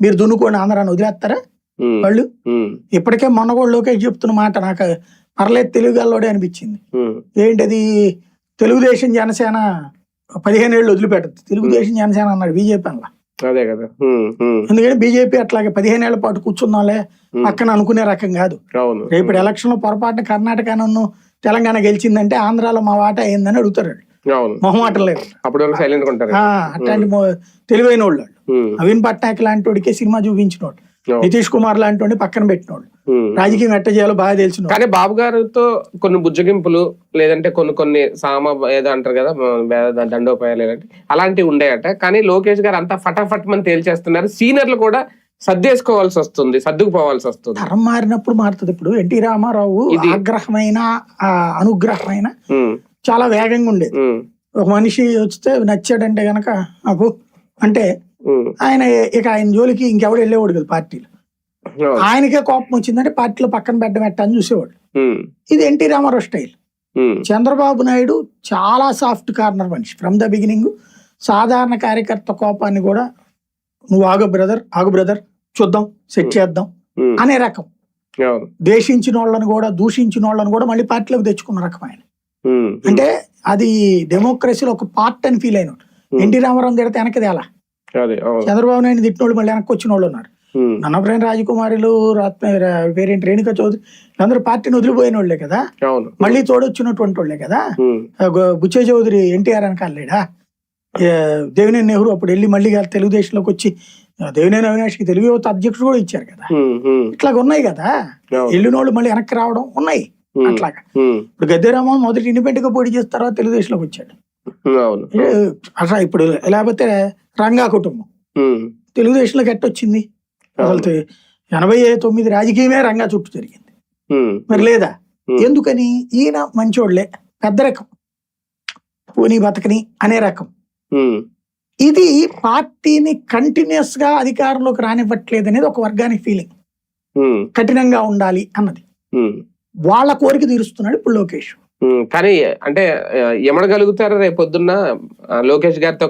మీరు దున్నుకోండి ఆంధ్రాన్ని వదిలేస్తారా వాళ్ళు? ఇప్పటికే మొన్న కూడా లోకేష్ చెప్తున్న మాట నాకు పర్లేదు తెలుగులోడే అనిపించింది. ఏంటది, తెలుగుదేశం జనసేన 15 ఏళ్ళు వదిలిపెట్టదు, తెలుగుదేశం జనసేన అన్నాడు బీజేపీ అలా. అదే కదా, ఎందుకంటే బీజేపీ అట్లాగే 15 ఏళ్ల పాటు కూర్చున్నాలే పక్కన అనుకునే రకం కాదు. రేపు ఎలక్షన్ లో పొరపాటున కర్ణాటకను తెలంగాణ గెలిచిందంటే ఆంధ్రాలో మా వాటా అయిందని అడుగుతారు, మొహమాటం లేదు. అట్లాంటి తెలివైన వాళ్ళు. నవీన్ పట్నాయక్ లాంటి వాడికి సినిమా చూపించిన వాడు, నితీష్ కుమార్ లాంటి వాడిని పక్కన పెట్టిన వాళ్ళు, రాజకీయం ఎట్ట చేయాలో బాగా తెలిసిన. కానీ బాబు గారితో కొన్ని బుజ్జగింపులు లేదంటే కొన్ని సామ ఏదో అంటారు కదా దండోపాయాలు లేదంటే అలాంటివి ఉండేయట. కానీ లోకేష్ గారు అంతా ఫటాఫట్ మని తేల్చేస్తున్నారు. సీనియర్లు కూడా సర్దేసుకోవాల్సి వస్తుంది, సర్దుకుపోవాల్సి వస్తుంది. తరం మారినప్పుడు మారుతుంది. ఇప్పుడు ఎన్టీ రామారావు ఆగ్రహమైన అనుగ్రహమైన చాలా వేగంగా ఉండేది. ఒక మనిషి వస్తే నచ్చాడంటే గనక నాకు అంటే ఆయన ఆయన జోలికి ఇంకెవడు వెళ్ళేవాడు కదా పార్టీలో. ఆయనకే కోపం వచ్చిందంటే పార్టీలో పక్కన పెట్టని చూసేవాడు. ఇది ఎన్టీ రామారావు స్టైల్. చంద్రబాబు నాయుడు చాలా సాఫ్ట్ కార్నర్ మనిషి ఫ్రమ్ ద బిగినింగ్. సాధారణ కార్యకర్త కోపాన్ని కూడా నువ్వు ఆగు బ్రదర్ చూద్దాం, సెట్ చేద్దాం అనే రకం. ద్వేషించిన వాళ్ళని కూడా దూషించిన వాళ్ళని కూడా మళ్ళీ పార్టీలోకి తెచ్చుకున్న రకం ఆయన. అంటే అది డెమోక్రసీలో ఒక పార్ట్ అని ఫీల్ అయినాడు. ఎన్టీ రామారావు తిడితే వెనకది అలా, చంద్రబాబు నాయుడు తిట్టిన వాళ్ళు మళ్ళీ వెనక్కి వచ్చిన వాళ్ళు ఉన్నారు. నన్నప్రాయణ రాజకుమారులు, పేరేంటి రేణుకా చౌదరి, అందరూ పార్టీని వదిలిపోయిన వాళ్ళే కదా, మళ్ళీ తోడొచ్చినటువంటి వాళ్ళే కదా. బుచ్చయ్య చౌదరి ఎన్టీఆర్ వెనకాలేడా? దేవినేని నెహ్రూ అప్పుడు వెళ్ళి మళ్ళీ తెలుగుదేశంలోకి వచ్చి దేవినేని అవినాష్కి తెలుగు యువత అధ్యక్షుడు కూడా ఇచ్చారు కదా. ఇట్లాగ ఉన్నాయి కదా, వెళ్ళిన వాళ్ళు మళ్ళీ వెనక్కి రావడం ఉన్నాయి. అట్లాగా ఇప్పుడు గద్దెరామన్ మొదటి ఇండిపెండెంట్ గా పోటీ చేసిన తర్వాత తెలుగుదేశంలోకి వచ్చాడు. అట్లా ఇప్పుడు లేకపోతే రంగా కుటుంబం తెలుగుదేశంలోకి ఎట్టొచ్చింది? అసలు 89 రాజకీయమే రంగా చుట్టూ జరిగింది మరి లేదా? ఎందుకని? ఈయన మంచోళ్లే, పెద్ద రకం, పోనీ బతకని అనే రకం. ఇది పార్టీని కంటిన్యూస్ గా అధికారంలోకి రానివ్వట్లేదు అనేది ఒక వర్గానికి ఫీలింగ్. కఠినంగా ఉండాలి అన్నది వాళ్ళ కోరిక తీరుస్తున్నాడు ఇప్పుడు లోకేష్. కానీ అంటే ఎమడగలుగుతారు రేపు పొద్దున్న లోకేష్ గారితో